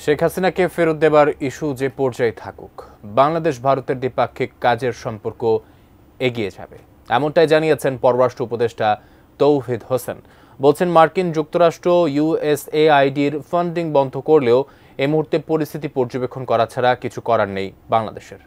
শেখ হাসিনাকে ফেরত দেবার ইস্যু যে পর্যায়ে থাকুক, বাংলাদেশ ভারতের দ্বিপাক্ষিক কাজের সম্পর্ক এগিয়ে যাবে, এমনটাই জানিয়েছেন পররাষ্ট্র উপদেষ্টা তৌহিদ হোসেন। বলছেন, মার্কিন যুক্তরাষ্ট্র ইউএসএআইডির ফান্ডিং বন্ধ করলেও এই মুহূর্তে পরিস্থিতি পর্যবেক্ষণ করা ছাড়া কিছু করার নেই বাংলাদেশের।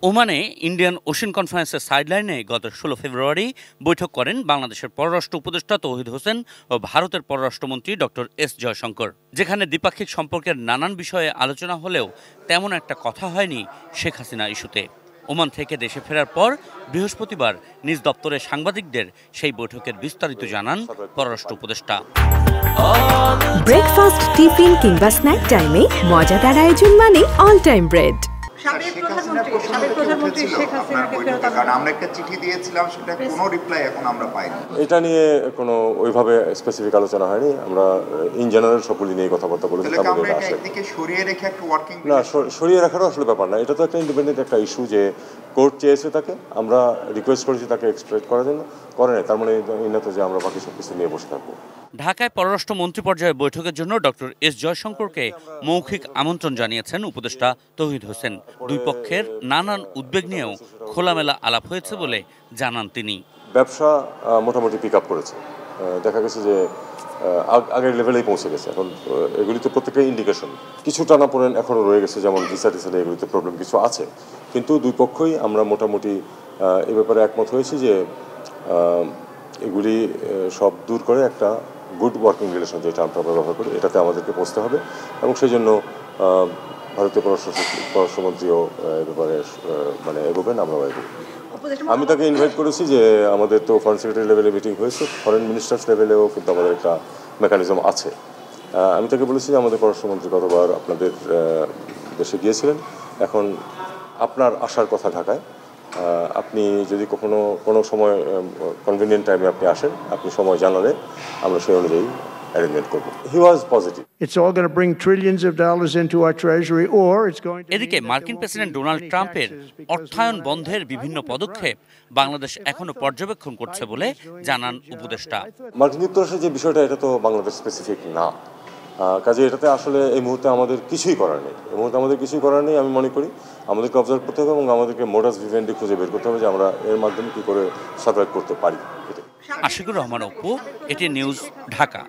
ওমানে ইন্ডিয়ান ওশেন কনফারেন্সের সাইডলাইনে গত 16 ফেব্রুয়ারি বৈঠক করেন বাংলাদেশের পররাষ্ট্র উপদেষ্টা তৌহিদ হোসেন ও ভারতের পররাষ্ট্রমন্ত্রী ডক্টর এস জয়শঙ্কর, যেখানে দ্বিপাক্ষিক সম্পর্কের নানান বিষয়ে আলোচনা হলেও তেমন একটা কথা হয়নি শেখ হাসিনা ইস্যুতে। ওমান থেকে দেশে ফেরার পর বৃহস্পতিবার নিজ দপ্তরে সাংবাদিকদের সেই বৈঠকের বিস্তারিত জানান পররাষ্ট্র উপদেষ্টা। ব্রেকফাস্ট, টিফিন কিংবা স্ন্যাক টাইমে মজাদার আয়োজন মানে অল টাইম ব্রেড। এটা নিয়ে কোনো ওইভাবে স্পেসিফিক আলোচনা হয়নি। আমরা ইন জেনারেল সকলে নিয়ে কথাবার্তা বলেছি। না, সরিয়ে রাখারও আসলে ব্যাপার না, এটা তো একটা ইন্ডিপেন্ডেন্ট একটা ইস্যু যে কোর্ট চেয়েছে তাকে, আমরা রিকোয়েস্ট করেছি তাকে এক্সপ্রেস করার জন্য, করে না তার মানে এই না তো যে আমরা বাকি সব কিছু নিয়ে বসে থাকবো। ঢাকায় পররাষ্ট্র মন্ত্রী পর্যায়ের বৈঠকের জন্য ডক্টর এস জয়শঙ্করকে মৌখিক আমন্ত্রণ জানিয়েছেন উপদেষ্টা তৌহিদ হোসেন। দুই পক্ষের নানান উদ্বেগ নিয়েও খোলামেলা আলাপ হয়েছে বলে জানান তিনি। ব্যবসা মোটামুটি পিক আপ করেছে, দেখা গেছে যে আগের লেভেলেই পৌঁছে গেছে। এখন এগুলিতে প্রত্যেকটা ইন্ডিকেশন, কিছু টানাপোড়েন এখনও রয়ে গেছে, যেমন ভিসা টিসা এগুলিতে প্রবলেম কিছু আছে, কিন্তু দুই পক্ষই আমরা মোটামুটি এ ব্যাপারে একমত হয়েছি যে এগুলি সব দূর করে একটা গুড ওয়ার্কিং রিলেশন, যেটা আমরা ব্যবহার করি, এটাতে আমাদেরকে পৌঁছতে হবে। এবং সেই জন্য ভারতীয় পররাষ্ট্রমন্ত্রীও এ ব্যাপারে মানে এগোবেন, আমরাও এগোবো। আমি তাকে ইনভাইট করেছি যে আমাদের তো ফরেন সেক্রেটারি লেভেলে মিটিং হয়েছে, ফরেন মিনিস্টার্স লেভেলেও কিন্তু আমাদের একটা মেকানিজম আছে। আমি তাকে বলেছি যে আমাদের পররাষ্ট্রমন্ত্রী গতবার আপনাদের দেশে গিয়েছিলেন, এখন আপনার আসার কথা ঢাকায়, আপনি যদি কোনো সময় কনভিনিয়েন্ট টাইমে আপনি আসেন, আপনি সময় জানালে আমরা সেই অনুযায়ী অ্যারেঞ্জমেন্ট করব। হি ওয়াজ পজিটিভ। এদিকে মার্কিন প্রেসিডেন্ট ডোনাল্ড ট্রাম্পের অর্থায়ন বন্ধের বিভিন্ন পদক্ষেপ বাংলাদেশ এখনো পর্যবেক্ষণ করছে বলে জানান উপদেষ্টা। মার্কিন যুক্তরাষ্ট্রের যে বিষয়টা, এটা তো বাংলাদেশ স্পেসিফিক না, কাজে এটাতে আসলে এই মুহূর্তে আমাদের কিছুই করার নেই। আমি মনে করি আমাদেরকে অবজার্ভ করতে হবে এবং আমাদেরকে মোডাস ভিভেন্ডি খুঁজে বের করতে হবে যে আমরা এর মাধ্যমে কি করে সার্ভাইভ করতে পারি। আশিকুর রহমান অপু, এটি নিউজ, ঢাকা।